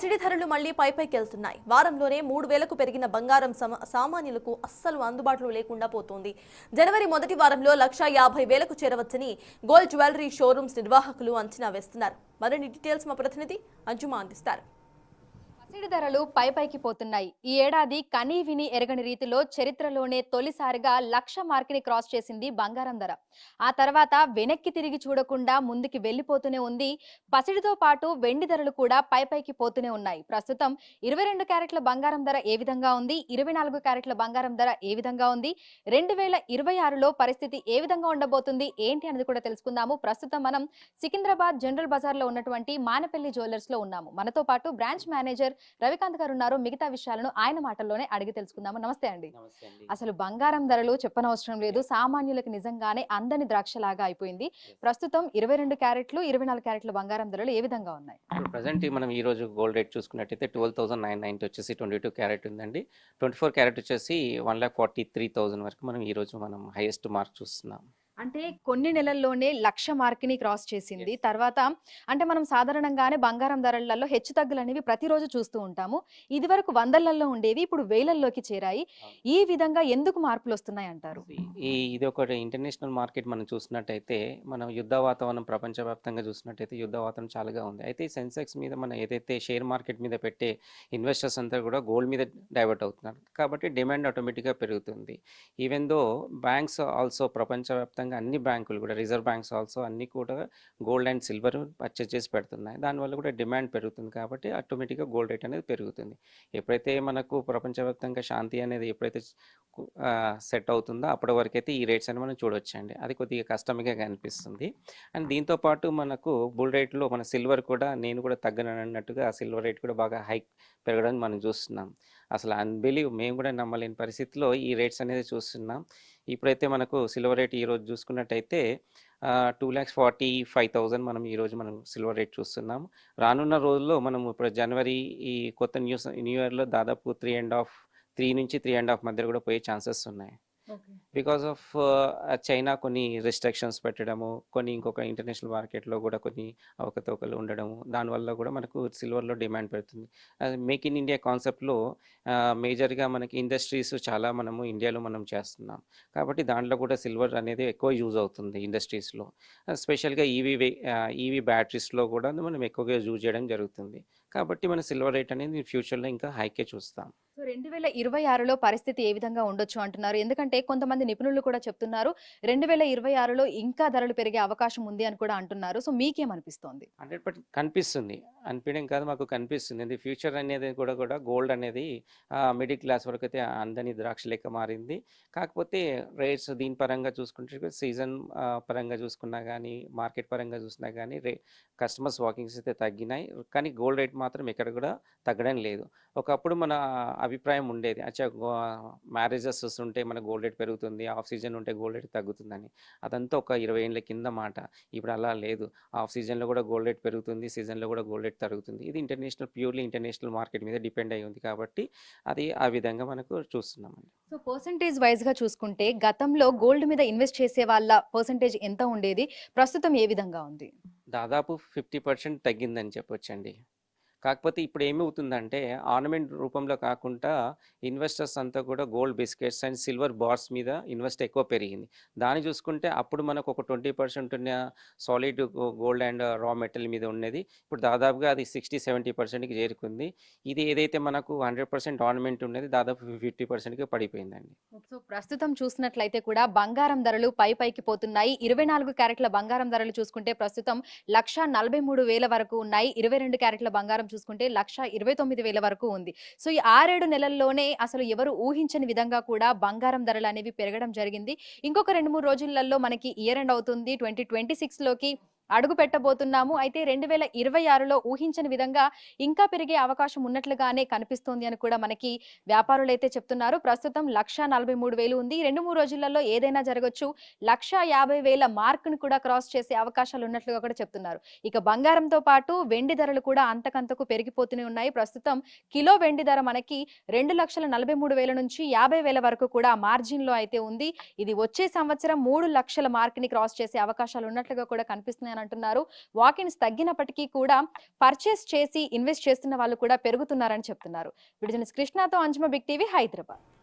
CD ధరలు మళ్లీ పైకెళ్తున్నాయి. వారంలోనే 3000కు పెరిగిన బంగారం సామాన్యులకు అస్సలు అందుబాటులో లేకుండా పోతోంది. జనవరి మొదటి వారంలో 1,50,000కు చేరవచ్చని గోల్డ్ జ్యువెలరీ షోరూమ్స్ నిర్వాహకులు అంచనా వేస్తున్నారు. మరిన్ని డీటెయిల్స్ మా ప్రతినిధి అంజుమా అందిస్తారు. సిడి ధరలు పైకి పోతున్నాయి. ఈ ఏడాది కనీ విని ఎరగని రీతిలో చరిత్రలోనే తొలిసారిగా 1,00,000 మార్కుని క్రాస్ చేసింది బంగారం ధర. ఆ తర్వాత వెనక్కి తిరిగి చూడకుండా ముందుకు వెళ్లిపోతూనే ఉంది. పసిడితో పాటు వెండి ధరలు కూడా పైకి పోతూనే ఉన్నాయి. ప్రస్తుతం 22 క్యారెట్ల బంగారం ధర ఏ విధంగా ఉంది, 24 క్యారెట్ల బంగారం ధర ఏ విధంగా ఉంది, 2026లో పరిస్థితి ఏ విధంగా ఉండబోతుంది ఏంటి అనేది కూడా తెలుసుకుందాము. ప్రస్తుతం మనం సికింద్రాబాద్ జనరల్ బజార్ లో ఉన్నటువంటి మానపల్లి జ్యువెలర్స్ లో ఉన్నాము. మనతో పాటు బ్రాంచ్ మేనేజర్ రవికాంత్ గారు ఉన్నారు. మిగతా విషయాలను ఆయన మాటల్లోనే అడిగి తెలుసుకుందాము. నమస్తే అండి. అసలు బంగారం ధరలు చెప్పనవసరం లేదు, సామాన్యులకు నిజంగానే అందని ద్రాక్షలాగా అయిపోయింది. ప్రస్తుతం 22 క్యారెట్లు 24 క్యారెట్ల బంగారం ధరలు ఏ విధంగా ఉన్నాయి? ప్రెసెంట్ మనం ఈ రోజు గోల్డ్ రేట్ చూసుకున్నట్టయితే 12,990 వచ్చేసి 22 క్యారెట్ ఉందండి. 24 క్యారెట్ వచ్చేసి 1,43,000 వరకు మనం ఈ రోజు హైయెస్ట్ మార్క్ చూస్తున్నాం. అంటే కొన్ని నెలల్లోనే 1,00,000 మార్క్ని క్రాస్ చేసింది. తర్వాత అంటే మనం సాధారణంగానే బంగారం ధరలలో హెచ్చు తగ్గులు అనేవి ప్రతిరోజు చూస్తూ ఉంటాము. ఇది వరకు వందలలో ఉండేవి, ఇప్పుడు వేలల్లోకి చేరాయి. ఈ విధంగా ఎందుకు మార్పులు వస్తున్నాయి అంటారు? ఇది ఒక ఇంటర్నేషనల్ మార్కెట్ మనం చూసినట్టయితే, మనం యుద్ధ వాతావరణం ప్రపంచవ్యాప్తంగా చూసినట్టయితే యుద్ధ వాతావరణం చాలాగా ఉంది. అయితే సెన్సెక్స్ మీద మనం ఏదైతే షేర్ మార్కెట్ మీద పెట్టే ఇన్వెస్టర్స్ అంతా కూడా గోల్డ్ మీద డైవర్ట్ అవుతున్నారు. కాబట్టి డిమాండ్ ఆటోమేటిక్గా పెరుగుతుంది. ఈవెన్ దో బ్యాంక్స్ ఆల్సో ప్రపంచవ్యాప్తంగా అన్ని బ్యాంకులు కూడా, రిజర్వ్ బ్యాంక్స్ ఆల్సో అన్ని కూడా గోల్డ్ అండ్ సిల్వర్ పర్చేజ్ చేసి పెడుతున్నాయి. దానివల్ల కూడా డిమాండ్ పెరుగుతుంది. కాబట్టి ఆటోమేటిక్గా గోల్డ్ రేట్ అనేది పెరుగుతుంది. ఎప్పుడైతే మనకు ప్రపంచవ్యాప్తంగా శాంతి అనేది ఎప్పుడైతే సెట్ అవుతుందో అప్పటి వరకైతే ఈ రేట్స్ అని మనం చూడొచ్చండి. అది కొద్దిగా కష్టంగా కనిపిస్తుంది. అండ్ దీంతోపాటు మనకు బుల్ రేట్లో మన సిల్వర్ కూడా, నేను కూడా తగ్గనన్నట్టుగా సిల్వర్ రేట్ కూడా బాగా హైక్ పెరగడానికి మనం చూస్తున్నాం. అసలు అన్బిలీవ్, మేము కూడా నమ్మలేని పరిస్థితిలో ఈ రేట్స్ అనేది చూస్తున్నాం. ఇప్పుడైతే మనకు సిల్వర్ రేట్ ఈరోజు చూసుకున్నట్టయితే 2,45,000 మనం ఈరోజు సిల్వర్ రేట్ చూస్తున్నాం. రానున్న రోజుల్లో మనం ఇప్పుడు జనవరి ఈ కొత్త న్యూ ఇయర్లో దాదాపు 3 నుంచి 3.5 మధ్య కూడా పోయే ఛాన్సెస్ ఉన్నాయి. బికాస్ ఆఫ్ చైనా కొన్ని రిస్ట్రిక్షన్స్ పెట్టడము, కొన్ని ఇంకొక ఇంటర్నేషనల్ మార్కెట్లో కూడా కొన్ని అవకతవకలు ఉండడము, దానివల్ల కూడా మనకు సిల్వర్లో డిమాండ్ పెడుతుంది. మేక్ ఇన్ ఇండియా కాన్సెప్ట్లో మేజర్గా మనకి ఇండస్ట్రీస్ చాలా ఇండియాలో చేస్తున్నాం. కాబట్టి దాంట్లో కూడా సిల్వర్ అనేది ఎక్కువ యూజ్ అవుతుంది ఇండస్ట్రీస్లో. స్పెషల్గా ఈవీ బ్యాటరీస్లో కూడా మనం ఎక్కువగా యూజ్ చేయడం జరుగుతుంది. కాబట్టి మన సిల్వర్ రేట్ అనేది ఫ్యూచర్లో ఇంకా హైకే చూస్తాం. సో 2026లో పరిస్థితి ఏ విధంగా ఉండొచ్చు అంటున్నారు? ఎందుకంటే కొంతమంది నిపుణులు కూడా చెప్తున్నారు 2026లో ఇంకా ధరలు పెరిగే అవకాశం ఉంది అని కూడా అంటున్నారు. సో మీకేమనిపిస్తోంది? 100% కనిపిస్తుంది. అనిపించడం కాదు, మాకు కనిపిస్తుంది. ఫ్యూచర్ అనేది కూడా గోల్డ్ అనేది మిడిల్ క్లాస్ వరకు అయితే అందని ద్రాక్ష లెక్క మారింది. కాకపోతే రేట్స్ దీని పరంగా చూసుకుంటే, సీజన్ పరంగా చూసుకున్నా కానీ, మార్కెట్ పరంగా చూసినా కానీ కస్టమర్స్ వాకింగ్స్ అయితే తగ్గినాయి. కానీ గోల్డ్ రేట్ మాత్రం ఎక్కడ కూడా తగ్గడం లేదు. ఒకప్పుడు మన అభిప్రాయం ఉండేది, మ్యారేజెస్ ఉంటే మన గోల్డ్ రేట్ పెరుగుతుంది, ఆఫ్ సీజన్ ఉంటే గోల్డ్ రేట్ తగ్గుతుందని. అదంతా ఒక 20 ఏళ్ళ కింద మాట. ఇప్పుడు అలా లేదు. ఆఫ్ సీజన్లో కూడా గోల్డ్ రేట్ పెరుగుతుంది, సీజన్లో కూడా గోల్డ్ రేట్ తగ్గుతుంది. ఇది ప్యూర్లీ ఇంటర్నేషనల్ మార్కెట్ మీద డిపెండ్ అయి ఉంది. కాబట్టి అది ఆ విధంగా మనకు చూస్తున్నామండి. సో పర్సంటేజ్ వైజ్గా చూసుకుంటే గతంలో గోల్డ్ మీద ఇన్వెస్ట్ చేసే వాళ్ళ పర్సంటేజ్ ఎంత ఉండేది, ప్రస్తుతం ఏ విధంగా ఉంది? దాదాపు 50% తగ్గిందని చెప్పొచ్చండి. కాకపోతే ఇప్పుడు ఏమవుతుందంటే, ఆర్నమెంట్ రూపంలో కాకుండా ఇన్వెస్టర్స్ అంతా కూడా gold biscuits and silver bars మీద ఇన్వెస్ట్ ఎక్కువ పెరిగింది. దాన్ని చూసుకుంటే అప్పుడు మనకు ఒక 20% ఉన్న సాలిడ్ గోల్డ్ అండ్ రా మెటల్ మీద ఉన్నది ఇప్పుడు దాదాపుగా అది 60-70%కి చేరుకుంది. ఇది ఏదైతే మనకు 100% ఆర్నమెంట్ ఉన్నది దాదాపు 50%కి పడిపోయిందండి. సో ప్రస్తుతం చూసినట్లయితే కూడా బంగారం ధరలు పైకి పోతున్నాయి. 24 క్యారెట్ల బంగారం ధరలు చూసుకుంటే ప్రస్తుతం 1,43,000 వరకు ఉన్నాయి. 22 క్యారెట్ల బంగారం చూసుకుంటే 1,29,000 వరకు ఉంది. సో ఈ 6-7 నెలల్లోనే అసలు ఎవరు ఊహించని విధంగా కూడా బంగారం ధరలు అనేవి పెరగడం జరిగింది. ఇంకొక 2-3 రోజులలో మనకి ఇయర్ ఎండ్ అవుతుంది. 2026లోకి అడుగు పెట్టబోతున్నాము. అయితే 2026లో ఊహించని విధంగా ఇంకా పెరిగే అవకాశం ఉన్నట్లుగానే కనిపిస్తోంది అని కూడా మనకి వ్యాపారులు అయితే చెప్తున్నారు. ప్రస్తుతం 1,43,000 ఉంది. 2-3 రోజులలో ఏదైనా జరగొచ్చు. 1,50,000 మార్కును కూడా క్రాస్ చేసే అవకాశాలు ఉన్నట్లుగా కూడా చెప్తున్నారు. ఇక బంగారంతో పాటు వెండి ధరలు కూడా అంతకంతకు పెరిగిపోతూనే ఉన్నాయి. ప్రస్తుతం కిలో వెండి ధర మనకి 2,43,000 నుంచి 50,000 వరకు కూడా మార్జిన్ లో అయితే ఉంది. ఇది వచ్చే సంవత్సరం 3 లక్షల మార్కుని క్రాస్ చేసే అవకాశాలు ఉన్నట్లుగా కూడా కనిపిస్తున్నాయి అని అంటున్నారు. వాకిన్స్ తగ్గినప్పటికీ కూడా పర్చేస్ చేసి ఇన్వెస్ట్ చేస్తున్న వాళ్ళు కూడా పెరుగుతున్నారని చెప్తున్నారు. విడుదల కృష్ణతో అంజుమ, బిగ్ టీవీ, హైదరాబాద్.